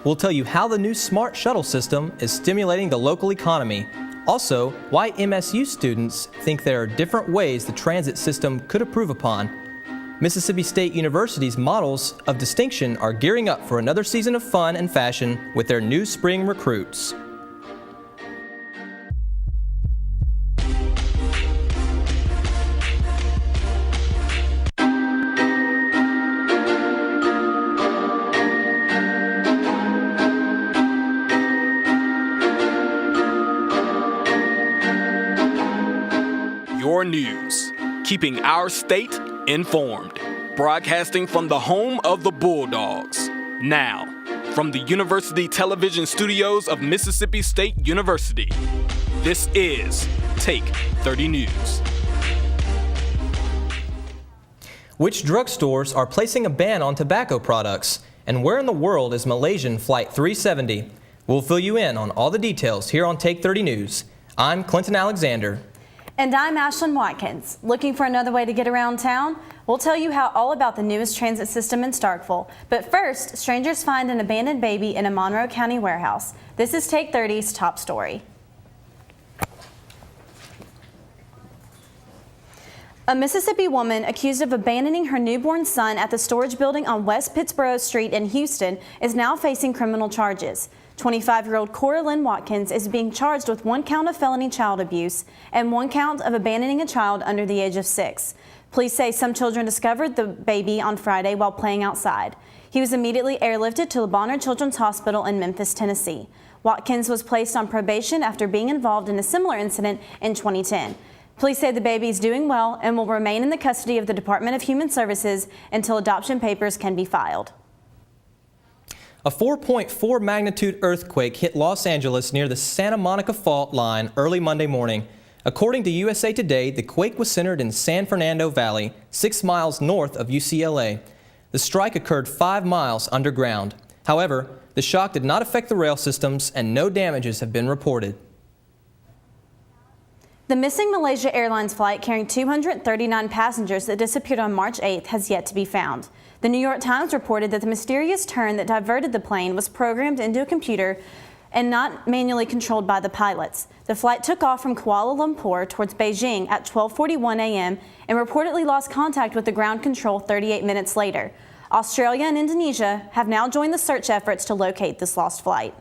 We'll tell you how the new smart shuttle system is stimulating the local economy. Also, why MSU students think there are different ways the transit system could improve upon. Mississippi State University's models of distinction are gearing up for another season of fun and fashion with their new spring recruits. Your news, keeping our state informed. Broadcasting from the home of the Bulldogs. Now, from the University Television Studios of Mississippi State University, this is Take 30 News. Which drugstores are placing a ban on tobacco products? And where in the world is Malaysian Flight 370? We'll fill you in on all the details here on Take 30 News. I'm Clinton Alexander. And I'm Ashlyn Watkins. Looking for another way to get around town? We'll tell you all about the newest transit system in Starkville. But first, strangers find an abandoned baby in a Monroe County warehouse. This is Take 30's top story. A Mississippi woman accused of abandoning her newborn son at the storage building on West Pittsboro Street in Houston is now facing criminal charges. 25-year-old Cora Lynn Watkins is being charged with 1 count of felony child abuse and 1 count of abandoning a child under the age of 6. Police say some children discovered the baby on Friday while playing outside. He was immediately airlifted to Le Bonheur Children's Hospital in Memphis, Tennessee. Watkins was placed on probation after being involved in a similar incident in 2010. Police say the baby is doing well and will remain in the custody of the Department of Human Services until adoption papers can be filed. A 4.4 magnitude earthquake hit Los Angeles near the Santa Monica Fault Line early Monday morning. According to USA Today, the quake was centered in San Fernando Valley, 6 miles north of UCLA. The strike occurred 5 miles underground. However, the shock did not affect the rail systems and no damages have been reported. The missing Malaysia Airlines flight carrying 239 passengers that disappeared on March 8th has yet to be found. The New York Times reported that the mysterious turn that diverted the plane was programmed into a computer and not manually controlled by the pilots. The flight took off from Kuala Lumpur towards Beijing at 12:41 a.m. and reportedly lost contact with the ground control 38 minutes later. Australia and Indonesia have now joined the search efforts to locate this lost flight.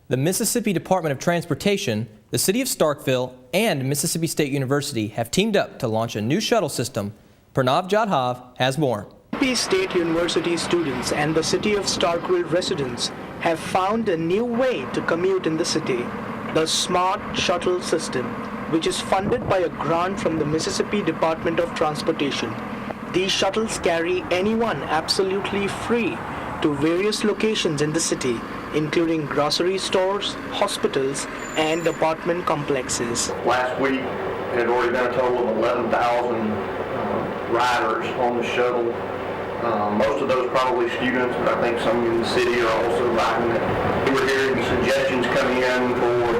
The Mississippi Department of Transportation, the City of Starkville, and Mississippi State University have teamed up to launch a new shuttle system. Pranav Jadhav has more. Mississippi State University students and the City of Starkville residents have found a new way to commute in the city, the Smart Shuttle System, which is funded by a grant from the Mississippi Department of Transportation. These shuttles carry anyone absolutely free to various locations in the city, including grocery stores, hospitals, and apartment complexes. Last week, it had already been a total of 11,000 riders on the shuttle. Most of those probably students, but I think some in the city are also riding it. We were hearing suggestions coming in for,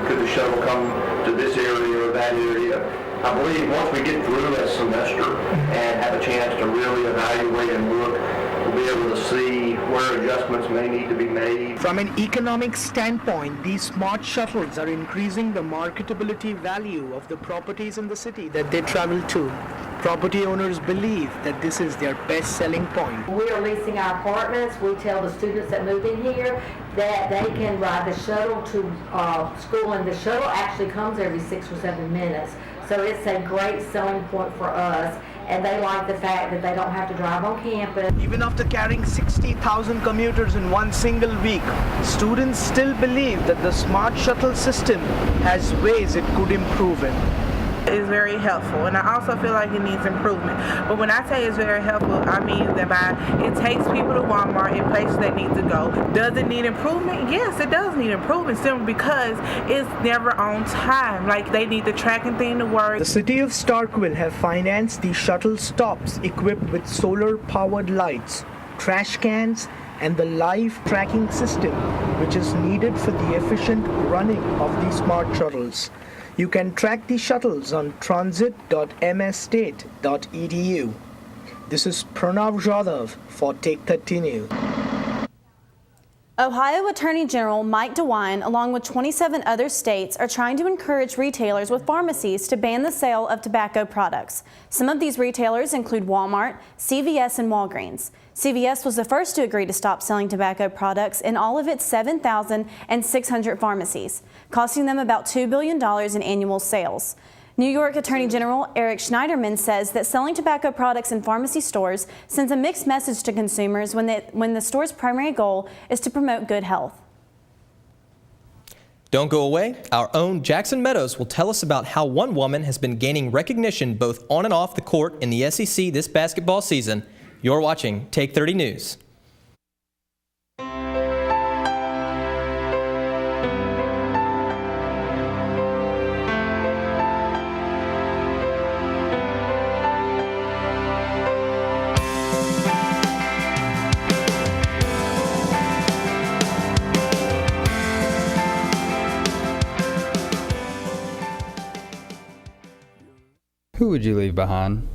could the shuttle come to this area or that area. I believe once we get through that semester and have a chance to really evaluate and look, we'll be able to see where adjustments may need to be made. From an economic standpoint, these smart shuttles are increasing the marketability value of the properties in the city that they travel to. Property owners believe that this is their best selling point. We are leasing our apartments. We tell the students that move in here that they can ride the shuttle to school, and the shuttle actually comes every 6 or 7 minutes. So it's a great selling point for us, and they like the fact that they don't have to drive on campus. Even after carrying 60,000 commuters in one single week, students still believe that the smart shuttle system has ways it could improve it. It's very helpful, and I also feel like it needs improvement. But when I say it's very helpful, I mean that it takes people to Walmart in places they need to go. Does it need improvement? Yes, it does need improvement, simply because it's never on time. Like, they need the tracking thing to work. The City of Starkville have financed the shuttle stops equipped with solar-powered lights, trash cans, and the live tracking system, which is needed for the efficient running of these smart shuttles. You can track the shuttles on transit.msstate.edu. This is Pranav Jadhav for Take 30 News. Ohio Attorney General Mike DeWine, along with 27 other states, are trying to encourage retailers with pharmacies to ban the sale of tobacco products. Some of these retailers include Walmart, CVS, and Walgreens. CVS was the first to agree to stop selling tobacco products in all of its 7,600 pharmacies, costing them about $2 billion in annual sales. New York Attorney General Eric Schneiderman says that selling tobacco products in pharmacy stores sends a mixed message to consumers when the store's primary goal is to promote good health. Don't go away. Our own Jackson Meadows will tell us about how one woman has been gaining recognition both on and off the court in the SEC this basketball season. You're watching Take 30 News. Who would you leave behind?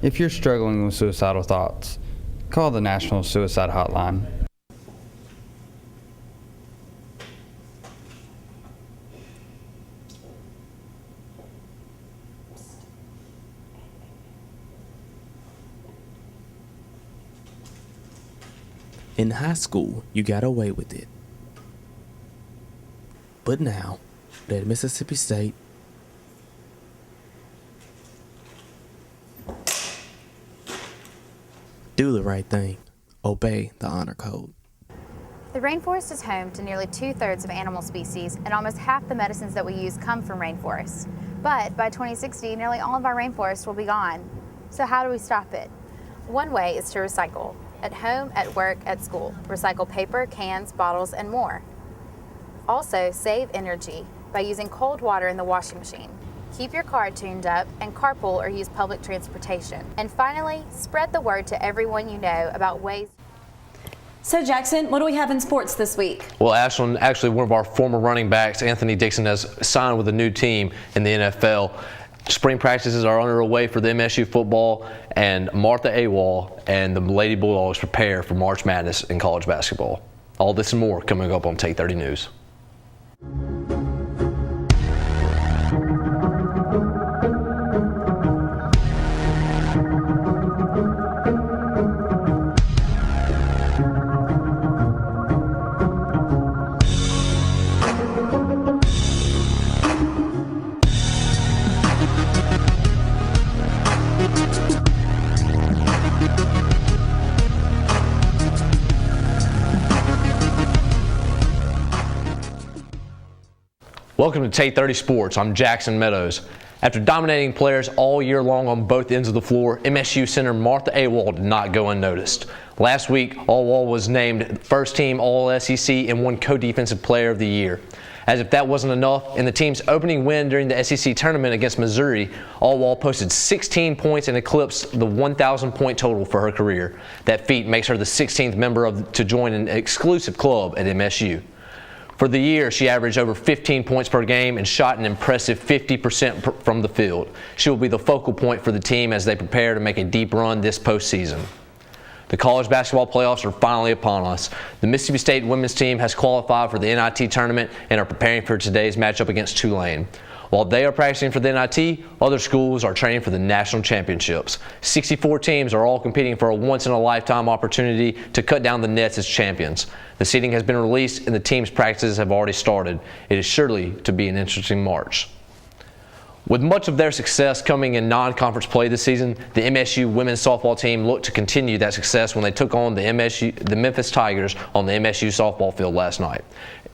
If you're struggling with suicidal thoughts, call the National Suicide Hotline. In high school, you got away with it. But now, at Mississippi State, do the right thing. Obey the honor code. The rainforest is home to nearly 2/3 of animal species, and almost half the medicines that we use come from rainforests. But by 2060, nearly all of our rainforests will be gone. So how do we stop it? One way is to recycle. At home, at work, at school. Recycle paper, cans, bottles, and more. Also, save energy by using cold water in the washing machine. Keep your car tuned up and carpool or use public transportation. And finally, spread the word to everyone you know about ways. So Jackson, what do we have in sports this week? Well, Ashland, actually one of our former running backs, Anthony Dixon, has signed with a new team in the NFL. Spring practices are underway for the MSU football, and Martha Awol and the Lady Bulldogs prepare for March Madness in college basketball. All this and more coming up on Take 30 News. Welcome to Take 30 Sports. I'm Jackson Meadows. After dominating players all year long on both ends of the floor, MSU center Martha Awol did not go unnoticed. Last week, Awol was named first team All-SEC and won Co-Defensive Player of the Year. As if that wasn't enough, in the team's opening win during the SEC tournament against Missouri, Awol posted 16 points and eclipsed the 1,000-point total for her career. That feat makes her the 16th member to join an exclusive club at MSU. For the year, she averaged over 15 points per game and shot an impressive 50% from the field. She will be the focal point for the team as they prepare to make a deep run this postseason. The college basketball playoffs are finally upon us. The Mississippi State women's team has qualified for the NIT tournament and are preparing for today's matchup against Tulane. While they are practicing for the NIT, other schools are training for the national championships. 64 teams are all competing for a once-in-a-lifetime opportunity to cut down the nets as champions. The seeding has been released and the team's practices have already started. It is surely to be an interesting March. With much of their success coming in non-conference play this season, the MSU women's softball team looked to continue that success when they took on the Memphis Tigers on the MSU softball field last night.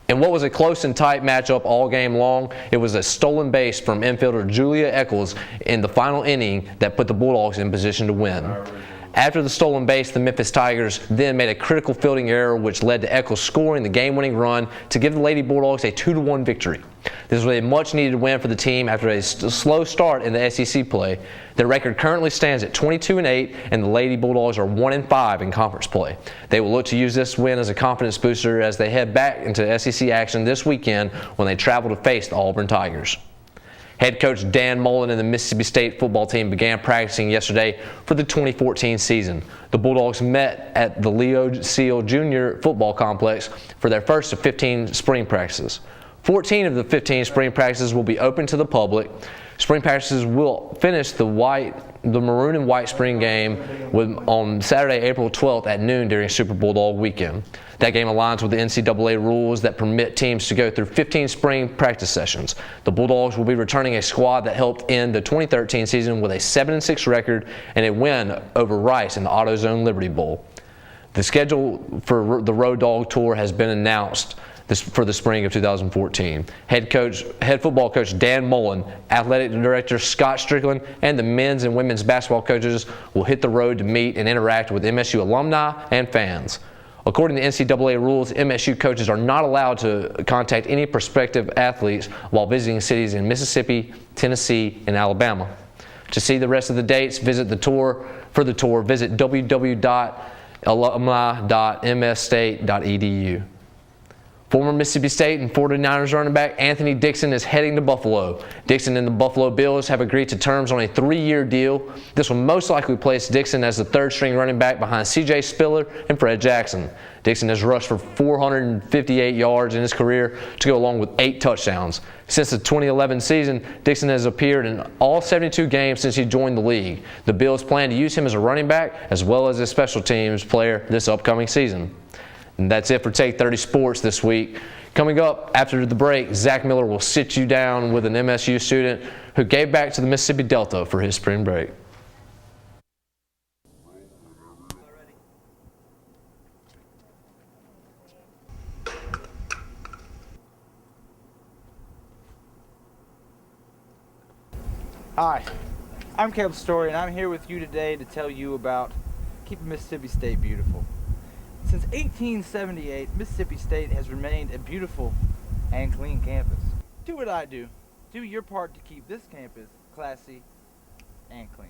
In what was a close and tight matchup all game long, it was a stolen base from infielder Julia Eccles in the final inning that put the Bulldogs in position to win. After the stolen base, the Memphis Tigers then made a critical fielding error which led to Eccles scoring the game-winning run to give the Lady Bulldogs a 2-1 victory. This was a much-needed win for the team after a slow start in the SEC play. Their record currently stands at 22-8, and the Lady Bulldogs are 1-5 in conference play. They will look to use this win as a confidence booster as they head back into SEC action this weekend when they travel to face the Auburn Tigers. Head coach Dan Mullen and the Mississippi State football team began practicing yesterday for the 2014 season. The Bulldogs met at the Leo Seal Jr. football complex for their first of 15 spring practices. 14 of the 15 spring practices will be open to the public. Spring practices will finish the maroon and white spring game on Saturday, April 12th at noon during Super Bulldog weekend. That game aligns with the NCAA rules that permit teams to go through 15 spring practice sessions. The Bulldogs will be returning a squad that helped end the 2013 season with a 7-6 record and a win over Rice in the AutoZone Liberty Bowl. The schedule for the Road Dog Tour has been announced for the spring of 2014. Head football coach Dan Mullen, athletic director Scott Strickland, and the men's and women's basketball coaches will hit the road to meet and interact with MSU alumni and fans. According to NCAA rules, MSU coaches are not allowed to contact any prospective athletes while visiting cities in Mississippi, Tennessee, and Alabama. To see the rest of the dates, visit visit www.alumni.msstate.edu. Former Mississippi State and 49ers running back Anthony Dixon is heading to Buffalo. Dixon and the Buffalo Bills have agreed to terms on a 3-year deal. This will most likely place Dixon as the third-string running back behind C.J. Spiller and Fred Jackson. Dixon has rushed for 458 yards in his career to go along with 8 touchdowns. Since the 2011 season, Dixon has appeared in all 72 games since he joined the league. The Bills plan to use him as a running back as well as a special teams player this upcoming season. And that's it for Take 30 Sports this week. Coming up after the break, Zach Miller will sit you down with an MSU student who gave back to the Mississippi Delta for his spring break. Hi, I'm Caleb Story, and I'm here with you today to tell you about keeping Mississippi State beautiful. Since 1878, Mississippi State has remained a beautiful and clean campus. Do what I do. Do your part to keep this campus classy and clean.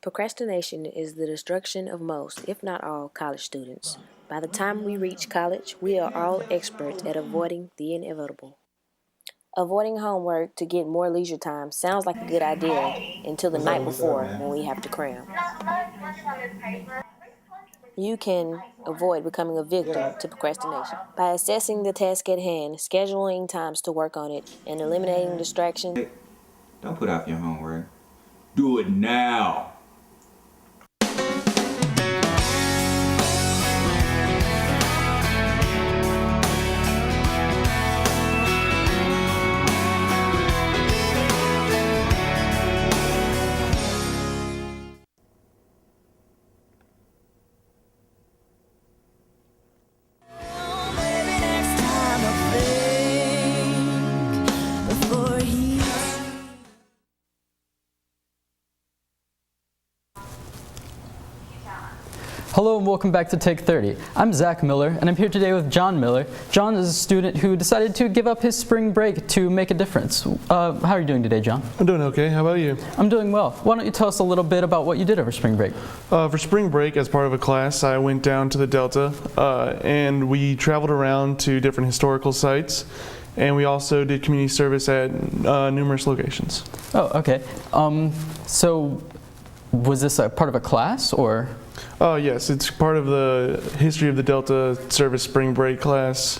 Procrastination is the destruction of most, if not all, college students. By the time we reach college, we are all experts at avoiding the inevitable. Avoiding homework to get more leisure time sounds like a good idea until the night before when we have to cram. You can avoid becoming a victim to procrastination by assessing the task at hand, scheduling times to work on it, and eliminating distractions. Don't put off your homework. Do it now. Hello and welcome back to Take 30. I'm Zach Miller and I'm here today with John Miller. John is a student who decided to give up his spring break to make a difference. How are you doing today, John? I'm doing okay. How about you? I'm doing well. Why don't you tell us a little bit about what you did over spring break? For spring break, as part of a class, I went down to the Delta and we traveled around to different historical sites, and we also did community service at numerous locations. Oh, okay. So was this a part of a class or? Yes, it's part of the History of the Delta Service Spring Break class.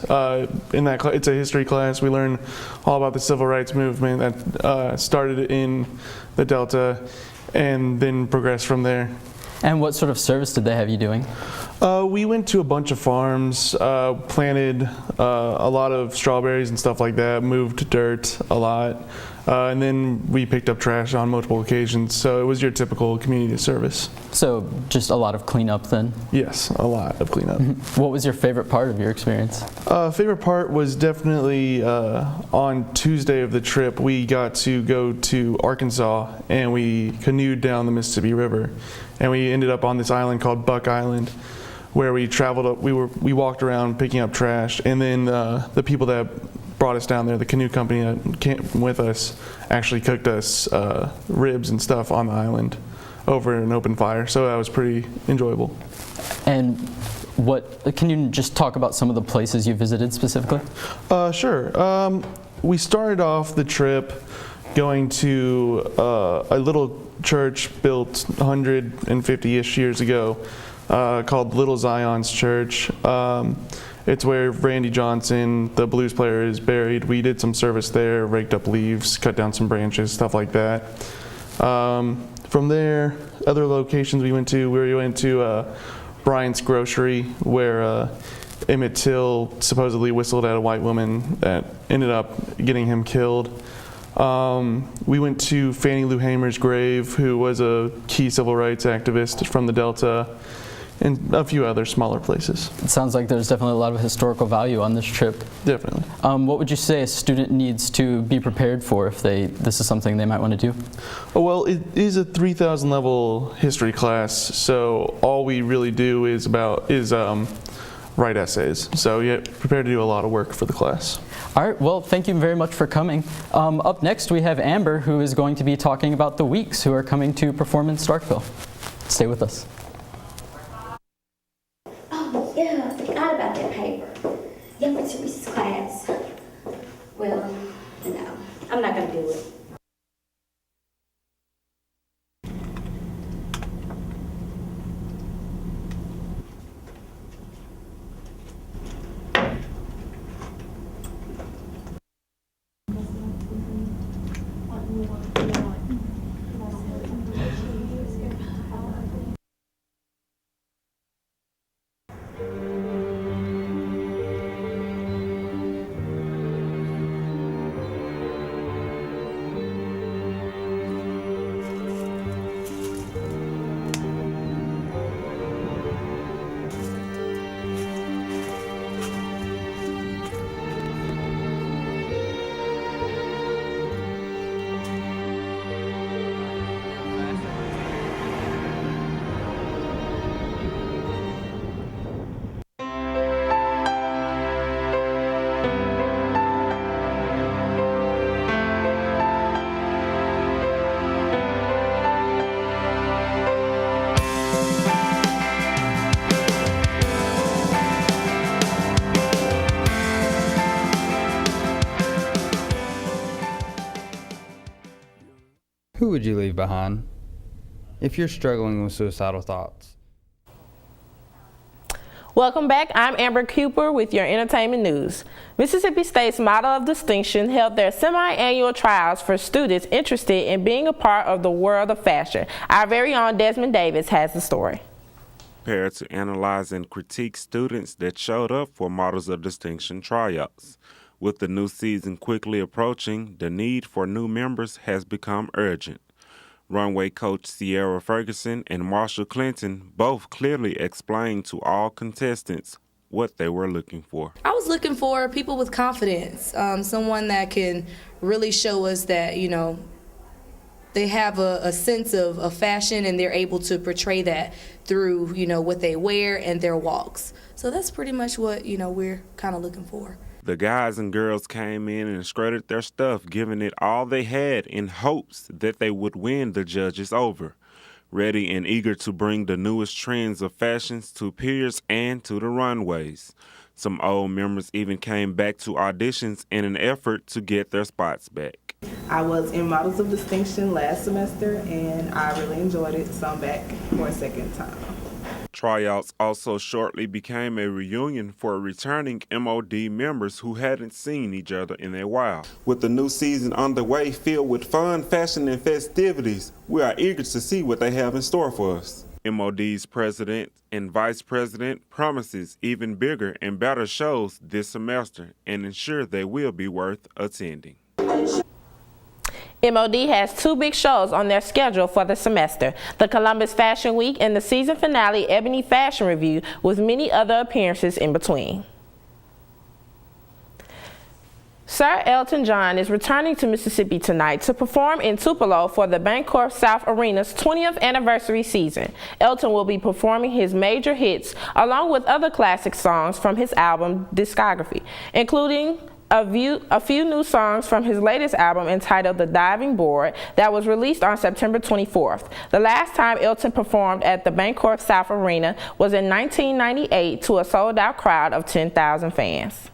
In that it's a history class. We learn all about the civil rights movement that started in the Delta and then progressed from there. And what sort of service did they have you doing? We went to a bunch of farms, planted a lot of strawberries and stuff like that, moved dirt a lot, and then we picked up trash on multiple occasions. So it was your typical community service. So just a lot of cleanup then? Yes, a lot of cleanup. What was your favorite part of your experience? Favorite part was definitely on Tuesday of the trip, we got to go to Arkansas and we canoed down the Mississippi River. And we ended up on this island called Buck Island, where we traveled up. We walked around picking up trash, and then the people that brought us down there, the canoe company that came with us, actually cooked us ribs and stuff on the island over an open fire. So that was pretty enjoyable. And what can you just talk about some of the places you visited specifically? Sure. we started off the trip going to a little church built 150-ish years ago called Little Zion's Church. It's where Randy Johnson, the blues player, is buried. We did some service there, raked up leaves, cut down some branches, stuff like that. From there, other locations we went to Bryant's Grocery, where Emmett Till supposedly whistled at a white woman that ended up getting him killed. We went to Fannie Lou Hamer's grave, who was a key civil rights activist from the Delta, and a few other smaller places. It sounds like there's definitely a lot of historical value on this trip. Definitely. What would you say a student needs to be prepared for if this is something they might want to do? Oh, well, it is a 3,000 level history class, so all we really do is write essays. So yeah, prepare to do a lot of work for the class. All right, well, thank you very much for coming. Up next, we have Amber, who is going to be talking about the Weeks, who are coming to perform in Starkville. Stay with us. Oh, yeah, I forgot about that paper. Young Teresa's class. Well, no, I'm not going to do it. Who would you leave behind if you're struggling with suicidal thoughts? Welcome back. I'm Amber Cooper with your entertainment news. Mississippi State's Model of Distinction held their semi-annual trials for students interested in being a part of the world of fashion. Our very own Desmond Davis has the story. Prepared to analyze and critique students that showed up for Models of Distinction tryouts. With the new season quickly approaching, the need for new members has become urgent. Runway coach Sierra Ferguson and Marshall Clinton both clearly explained to all contestants what they were looking for. I was looking for people with confidence, someone that can really show us that, you know, they have a sense of fashion and they're able to portray that through, you know, what they wear and their walks. So that's pretty much what, you know, we're kind of looking for. The guys and girls came in and skirted their stuff, giving it all they had in hopes that they would win the judges over. Ready and eager to bring the newest trends of fashions to peers and to the runways. Some old members even came back to auditions in an effort to get their spots back. I was in Models of Distinction last semester and I really enjoyed it, so I'm back for a second time. Tryouts also shortly became a reunion for returning MOD members who hadn't seen each other in a while. With the new season underway filled with fun, fashion, and festivities, we are eager to see what they have in store for us. MOD's president and vice president promises even bigger and better shows this semester and ensure they will be worth attending. MOD has two big shows on their schedule for the semester, the Columbus Fashion Week and the season finale Ebony Fashion Review, with many other appearances in between. Sir Elton John is returning to Mississippi tonight to perform in Tupelo for the Bancorp South Arena's 20th anniversary season. Elton will be performing his major hits along with other classic songs from his album discography, including a few new songs from his latest album entitled The Diving Board that was released on September 24th. The last time Elton performed at the Bancorp South Arena was in 1998 to a sold-out crowd of 10,000 fans.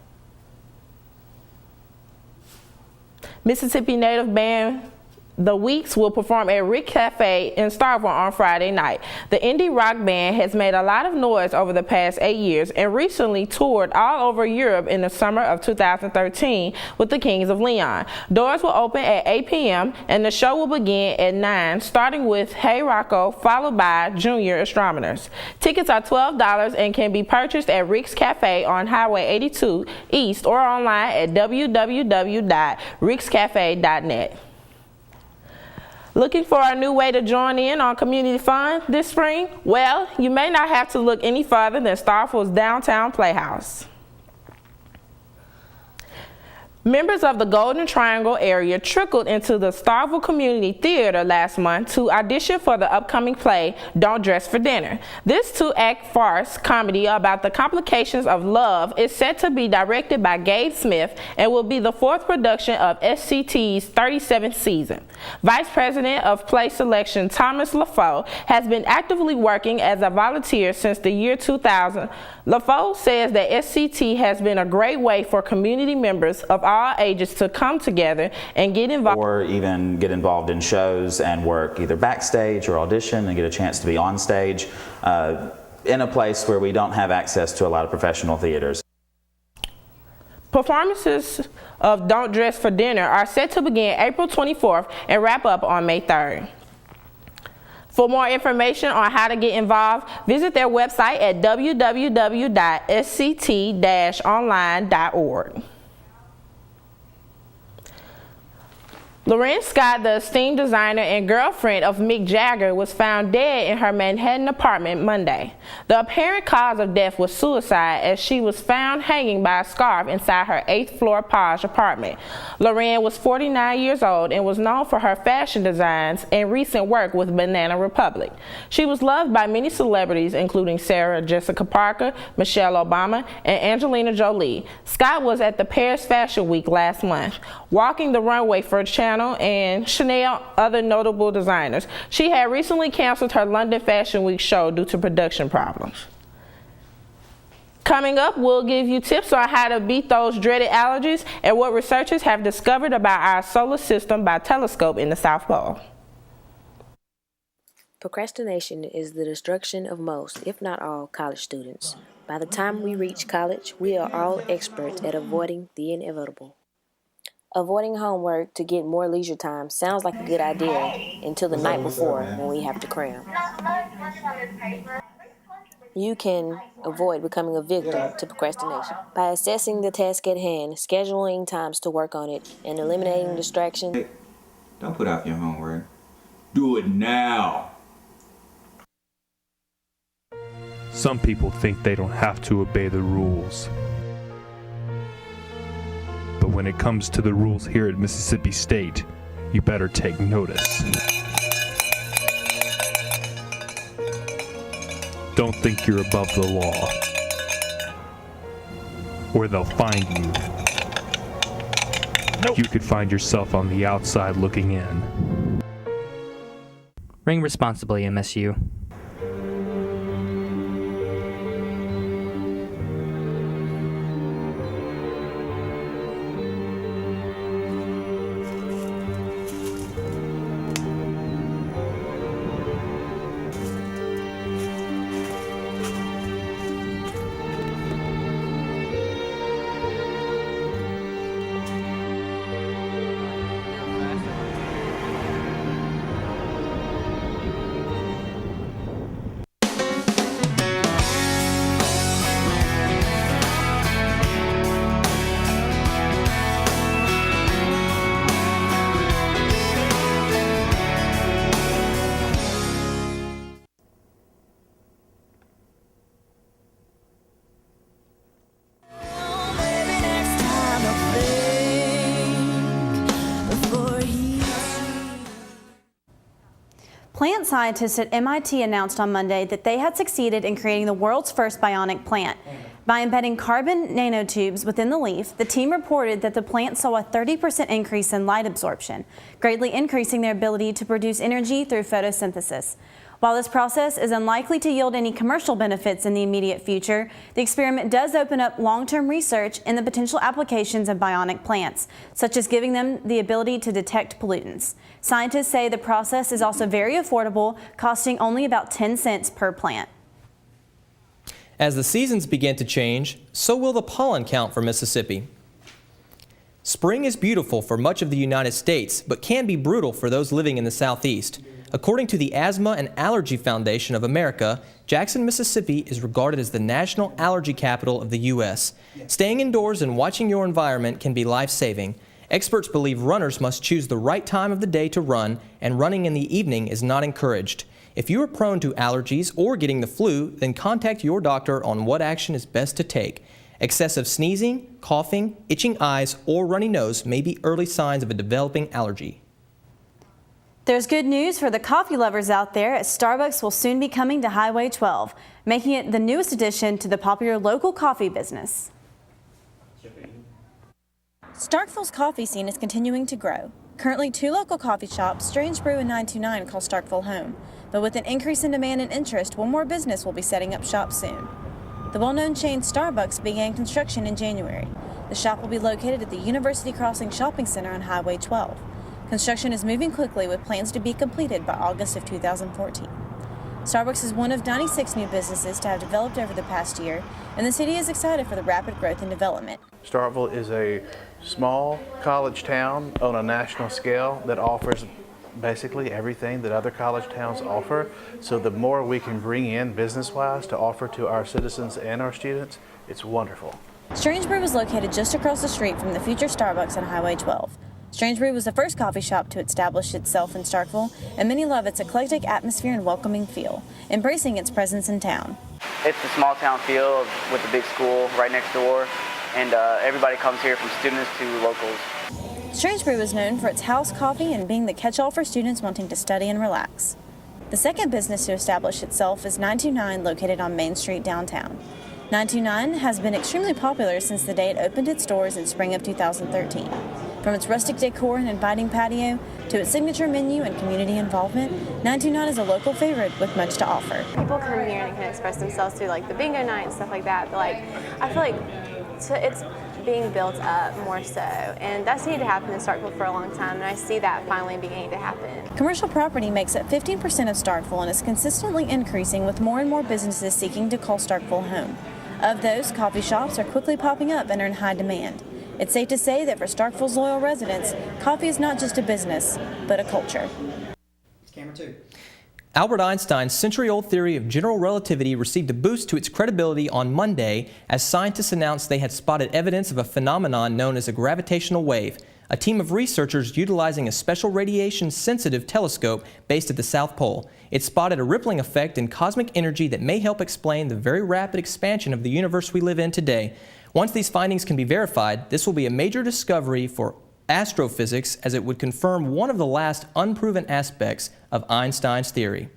Mississippi native band The Weeks will perform at Rick Cafe in Starkville on Friday night. The indie rock band has made a lot of noise over the past 8 years and recently toured all over Europe in the summer of 2013 with the Kings of Leon. Doors will open at 8 p.m. and the show will begin at 9, starting with Hey Rocco, followed by Junior Astronomers. Tickets are $12 and can be purchased at Rick's Cafe on Highway 82 East or online at www.rickscafe.net. Looking for a new way to join in on community fun this spring? Well, you may not have to look any further than Starkville's Downtown Playhouse. Members of the Golden Triangle area trickled into the Starkville Community Theater last month to audition for the upcoming play, Don't Dress for Dinner. This 2-act farce comedy about the complications of love is set to be directed by Gabe Smith and will be the 4th production of SCT's 37th season. Vice President of Play Selection Thomas LaFoe has been actively working as a volunteer since the year 2000. LaFoe says that SCT has been a great way for community members of all ages to come together and get involved. Or even get involved in shows and work either backstage or audition and get a chance to be on stage in a place where we don't have access to a lot of professional theaters. Performances of Don't Dress for Dinner are set to begin April 24th and wrap up on May 3rd. For more information on how to get involved, visit their website at www.sct-online.org. Lorraine Scott, the esteemed designer and girlfriend of Mick Jagger, was found dead in her Manhattan apartment Monday. The apparent cause of death was suicide, as she was found hanging by a scarf inside her 8th floor Posh apartment. Lorraine was 49 years old and was known for her fashion designs and recent work with Banana Republic. She was loved by many celebrities, including Sarah Jessica Parker, Michelle Obama, and Angelina Jolie. Scott was at the Paris Fashion Week last month, walking the runway for Chanel and Chanel, other notable designers. She had recently canceled her London Fashion Week show due to production problems. Coming up, we'll give you tips on how to beat those dreaded allergies and what researchers have discovered about our solar system by telescope in the South Pole. Procrastination is the destruction of most, if not all, college students. By the time we reach college, we are all experts at avoiding the inevitable. Avoiding homework to get more leisure time sounds like a good idea until the night before when we have to cram. You can avoid becoming a victim to procrastination by assessing the task at hand, scheduling times to work on it, and eliminating distractions. Hey, don't put off your homework. Do it now. Some people think they don't have to obey the rules. But when it comes to the rules here at Mississippi State, you better take notice. Don't think you're above the law, or they'll find you. Nope. You could find yourself on the outside looking in. Ring responsibly, MSU. Plant scientists at MIT announced on Monday that they had succeeded in creating the world's first bionic plant. By embedding carbon nanotubes within the leaf, the team reported that the plant saw a 30% increase in light absorption, greatly increasing their ability to produce energy through photosynthesis. While this process is unlikely to yield any commercial benefits in the immediate future, the experiment does open up long-term research in the potential applications of bionic plants, such as giving them the ability to detect pollutants. Scientists say the process is also very affordable, costing only about 10 cents per plant. As the seasons begin to change, so will the pollen count for Mississippi. Spring is beautiful for much of the United States, but can be brutal for those living in the Southeast. According to the Asthma and Allergy Foundation of America, Jackson, Mississippi is regarded as the national allergy capital of the U.S. Staying indoors and watching your environment can be life-saving. Experts believe runners must choose the right time of the day to run, and running in the evening is not encouraged. If you are prone to allergies or getting the flu, then contact your doctor on what action is best to take. Excessive sneezing, coughing, itching eyes, or runny nose may be early signs of a developing allergy. There's good news for the coffee lovers out there, as Starbucks will soon be coming to Highway 12, making it the newest addition to the popular local coffee business. Starkville's coffee scene is continuing to grow. Currently, 2 local coffee shops, Strange Brew and 929, call Starkville home. But with an increase in demand and interest, one more business will be setting up shop soon. The well-known chain Starbucks began construction in January. The shop will be located at the University Crossing Shopping Center on Highway 12. Construction is moving quickly, with plans to be completed by August of 2014. Starbucks is one of 96 new businesses to have developed over the past year, and the city is excited for the rapid growth and development. Starkville is a small college town on a national scale that offers basically everything that other college towns offer. So the more we can bring in business-wise to offer to our citizens and our students, it's wonderful. Strange Brew is located just across the street from the future Starbucks on Highway 12. Strange Brew was the first coffee shop to establish itself in Starkville, and many love its eclectic atmosphere and welcoming feel, embracing its presence in town. It's the small town feel with the big school right next door, and everybody comes here, from students to locals. Strange Brew is known for its house coffee and being the catch-all for students wanting to study and relax. The second business to establish itself is 929, located on Main Street downtown. 929 has been extremely popular since the day it opened its doors in spring of 2013. From its rustic decor and inviting patio to its signature menu and community involvement, 929 is a local favorite with much to offer. People come here and can express themselves through like the bingo night and stuff like that, but like I feel like it's being built up more so, and that's needed to happen in Starkville for a long time, and I see that finally beginning to happen. Commercial property makes up 15% of Starkville and is consistently increasing, with more and more businesses seeking to call Starkville home. Of those, coffee shops are quickly popping up and are in high demand. It's safe to say that for Starkville's loyal residents, coffee is not just a business, but a culture. Camera 2. Albert Einstein's century-old theory of general relativity received a boost to its credibility on Monday as scientists announced they had spotted evidence of a phenomenon known as a gravitational wave. A team of researchers utilizing a special radiation-sensitive telescope based at the South Pole. It spotted a rippling effect in cosmic energy that may help explain the very rapid expansion of the universe we live in today. Once these findings can be verified, this will be a major discovery for astrophysics, as it would confirm one of the last unproven aspects of Einstein's theory.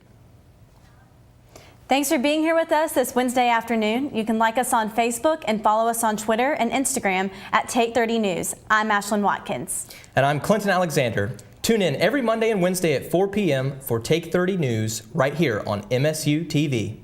Thanks for being here with us this Wednesday afternoon. You can like us on Facebook and follow us on Twitter and Instagram at Take 30 News. I'm Ashlyn Watkins. And I'm Clinton Alexander. Tune in every Monday and Wednesday at 4 p.m. for Take 30 News right here on MSU TV.